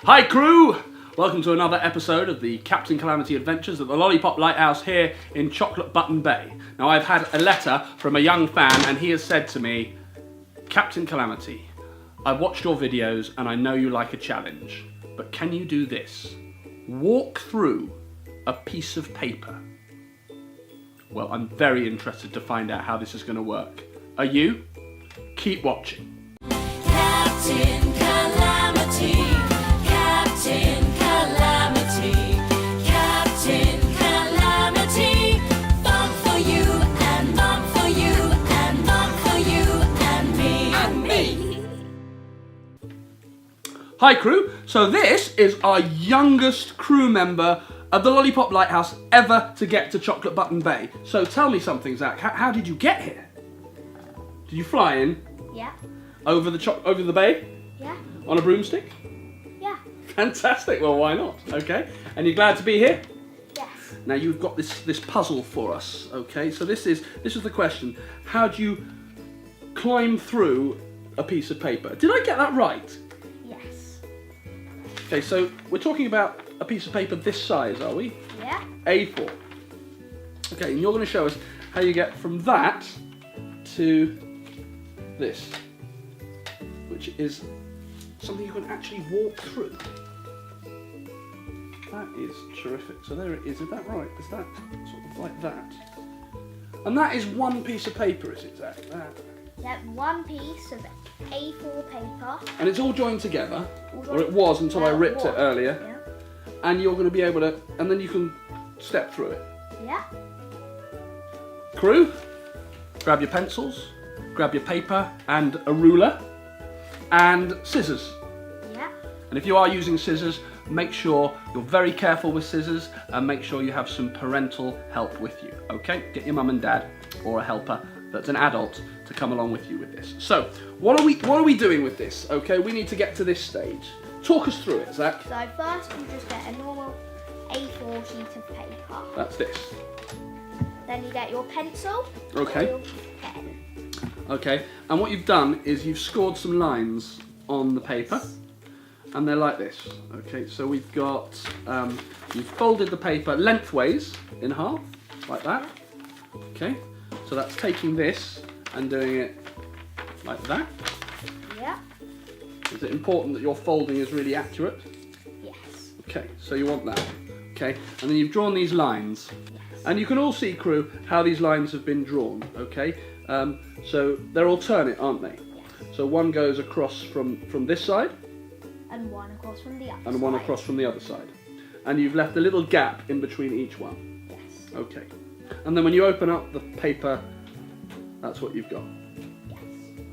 Hi crew! Welcome to another episode of the Captain Calamity adventures at the Lollipop Lighthouse here in Chocolate Button Bay. Now I've had a letter from a young fan and he has said to me, Captain Calamity, I've watched your videos and I know you like a challenge, but can you do this? Walk through a piece of paper. Well, I'm very interested to find out how this is going to work. Are you? Keep watching. Captain Calamity, Captain Calamity, Captain Calamity. Fun for you and fun for you and fun for you and me. And me. Hi crew, so this is our youngest crew member of the Lollipop Lighthouse ever to get to Chocolate Button Bay. So tell me something, Zach, how did you get here? Did you fly in? Yeah. Over the bay? Yeah. On a broomstick? Yeah. Fantastic, well why not, okay? And you're glad to be here? Yes. Now you've got this puzzle for us, okay? So this is the question. How do you climb through a piece of paper? Did I get that right? Yes. Okay, so we're talking about a piece of paper this size, are we? Yeah. A4. Okay, and you're going to show us how you get from that to this, which is something you can actually walk through. That is terrific. So there it is. Is that right? Is that sort of like that? And that is one piece of paper, is it, Zach? That. Yeah, one piece of A4 paper. And it's all joined together, or it was until I ripped it earlier. Yeah. And you're going to be able to, and then you can step through it. Yeah. Crew, grab your pencils, grab your paper and a ruler, and scissors. Yeah. And if you are using scissors, make sure you're very careful with scissors and make sure you have some parental help with you, okay? Get your mum and dad or a helper that's an adult to come along with you with this. So, what are we doing with this? Okay, we need to get to this stage. Talk us through it, Zach. So first you just get a normal A4 sheet of paper. That's this. Then you get your pencil. Okay. Or your pen. Okay, and what you've done is you've scored some lines on the paper, and they're like this. Okay, so we've got, you've folded the paper lengthways in half, like that. Okay, so that's taking this and doing it like that. Yeah. Is it important that your folding is really accurate? Yes. Okay, so you want that. Okay, and then you've drawn these lines. Yes. And you can all see, crew, how these lines have been drawn, okay? So they're alternate, aren't they? Yes. So one goes across from this side, And one across from the other and one side. across from the other side. And you've left a little gap in between each one. Yes. Okay. And then when you open up the paper, that's what you've got. Yes.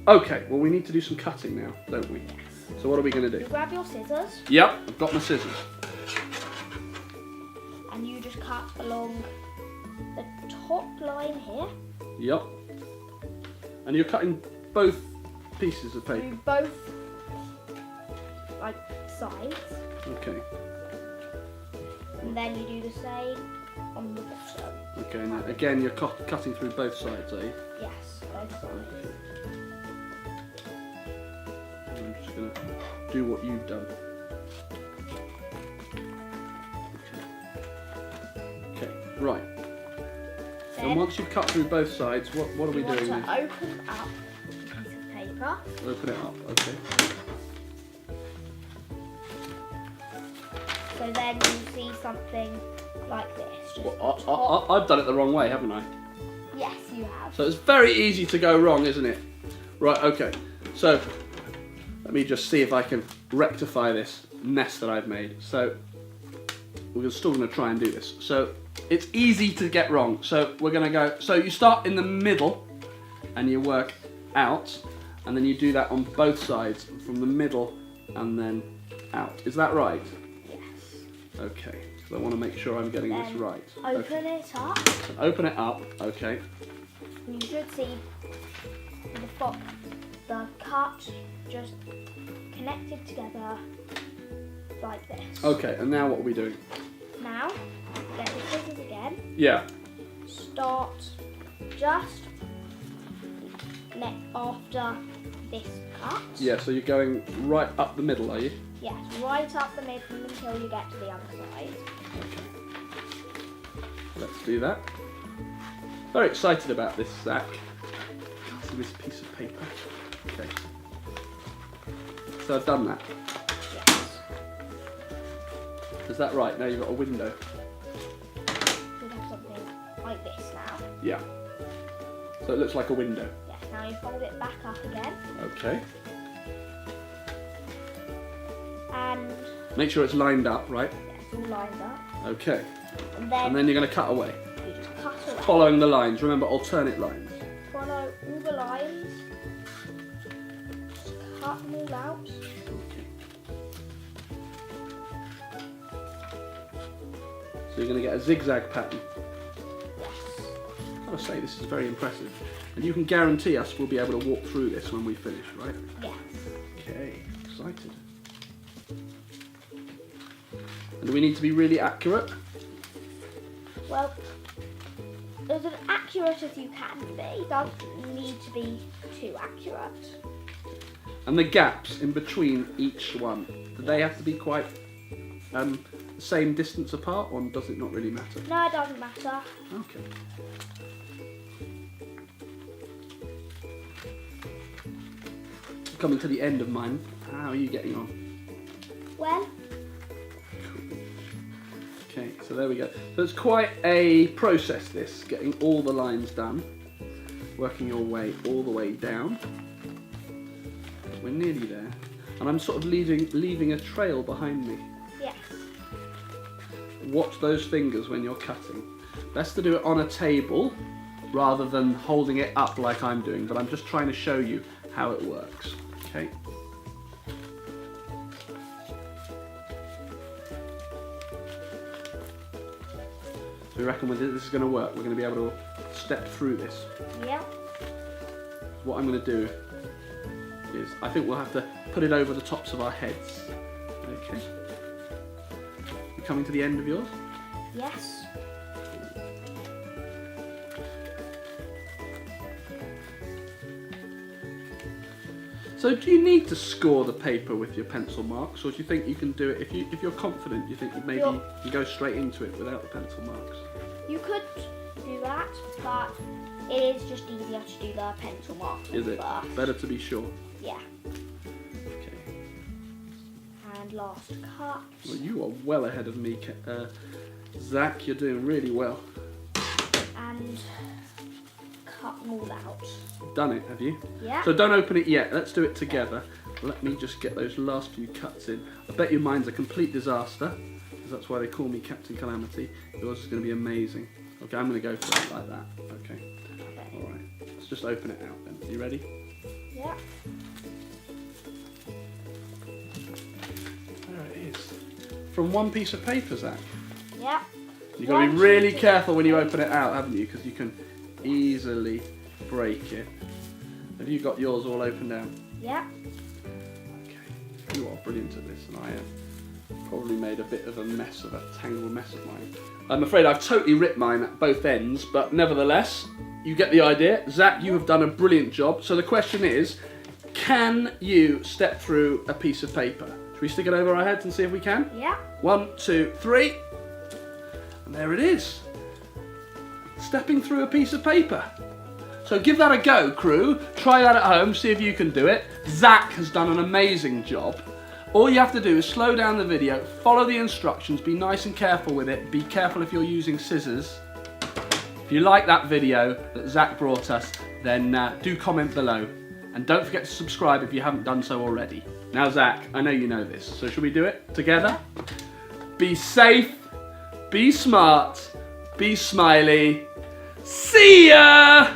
Okay, well we need to do some cutting now, don't we? Yes. So what are we going to You do? grab your scissors Yep, I've got my scissors. and you just cut along the top line here. Yep. And you're cutting both pieces of paper. Do both like sides, Okay. and then you do the same on the bottom. Okay, now again you're cutting through both sides, eh? Yes, both sides. I'm just going to do what you've done. Okay, right. Then And once you've cut through both sides, what are we you want doing to now? open up the piece of paper. Open it up, okay. So then you see something like this. Just Well, the top. I've done it the wrong way, haven't I? Yes, you have. So it's very easy to go wrong, isn't it? Right, okay. So, let me just see if I can rectify this mess that I've made. So, we're still going to try and do this. So, it's easy to get wrong. So, we're going to go, so you start in the middle and you work out, and then you do that on both sides, from the middle and then out. Is that right? Yes. Okay, so I want to make sure I'm getting this Then right. Open it up. So open it up, okay. You should see the cut just connected together like this. Okay, and now what are we doing? Now, get the scissors again. Yeah. Start just after this cut. Yeah, so you're going right up the middle, are you? Yes, right up the middle until you get to the other side. Okay. Let's do that. Very excited about this, Zach. Can't see this piece of paper. Okay. So I've done that. Yes. Is that right? Now you've got a window. You'll have something like this now. Yeah. So it looks like a window. Yes, now you fold it back up again. Okay. And Make sure it's lined up, right? yes, all lined up. Okay. And And then you're going to cut away. you just cut away. Following the lines. Remember, alternate lines. Follow all the lines. Just cut them all out. Okay. So you're going to get a zigzag pattern. Yes. I've got to say, this is very impressive. And you can guarantee us we'll be able to walk through this when we finish, right? Yes. Okay, excited. And do we need to be really accurate? Well, as accurate as you can be. Doesn't need to be too accurate. And the gaps in between each one, do they have to be quite the same distance apart, or does it not really matter? No, it doesn't matter. Okay. Coming to the end of mine, how are you getting on? Well, Okay, so there we go. So it's quite a process, this, getting all the lines done, working your way all the way down. We're nearly there. And I'm sort of leaving a trail behind me. yes. Watch those fingers when you're cutting. Best to do it on a table rather than holding it up like I'm doing, but I'm just trying to show you how it works. Okay. So we reckon with this is going to work. We're going to be able to step through this. Yeah. What I'm going to do is, I think we'll have to put it over the tops of our heads. Okay. You coming to the end of yours? Yes. So do you need to score the paper with your pencil marks, or do you think you can do it if you're confident? You think maybe you can go straight into it without the pencil marks? You could do that, but it is just easier to do the pencil marks Is it first. better to be sure? Yeah. Okay. And last cut. Well, you are well ahead of me, Zach. You're doing really well. And cut them all out. Done it, have you? Yeah. So don't open it yet. Let's do it together. Let me just get those last few cuts in. I bet your mine's a complete disaster, because that's why they call me Captain Calamity. Yours is going to be amazing. Okay, I'm going to go for it like that. Okay. Okay. All right. Let's just open it out then. You ready? Yeah. There it is. From one piece of paper, Zach. Yeah. You've got to be really careful when you open it out, haven't you? Because you can easily break it. Have you got yours all open down? Yeah. Okay. You are brilliant at this, and I have probably made a bit of a mess of a tangled mess of mine. I'm afraid I've totally ripped mine at both ends, but nevertheless, you get the idea. Zach, you have done a brilliant job. So the question is, can you step through a piece of paper? Should we stick it over our heads and see if we can? Yeah. 1, 2, 3. And there it is. Stepping through a piece of paper. So give that a go, crew. Try that at home, see if you can do it. Zach has done an amazing job. All you have to do is slow down the video, follow the instructions, be nice and careful with it. Be careful if you're using scissors. If you like that video that Zach brought us, then do comment below. And don't forget to subscribe if you haven't done so already. Now Zach, I know you know this, so should we do it together? Be safe, be smart, be smiley. See ya!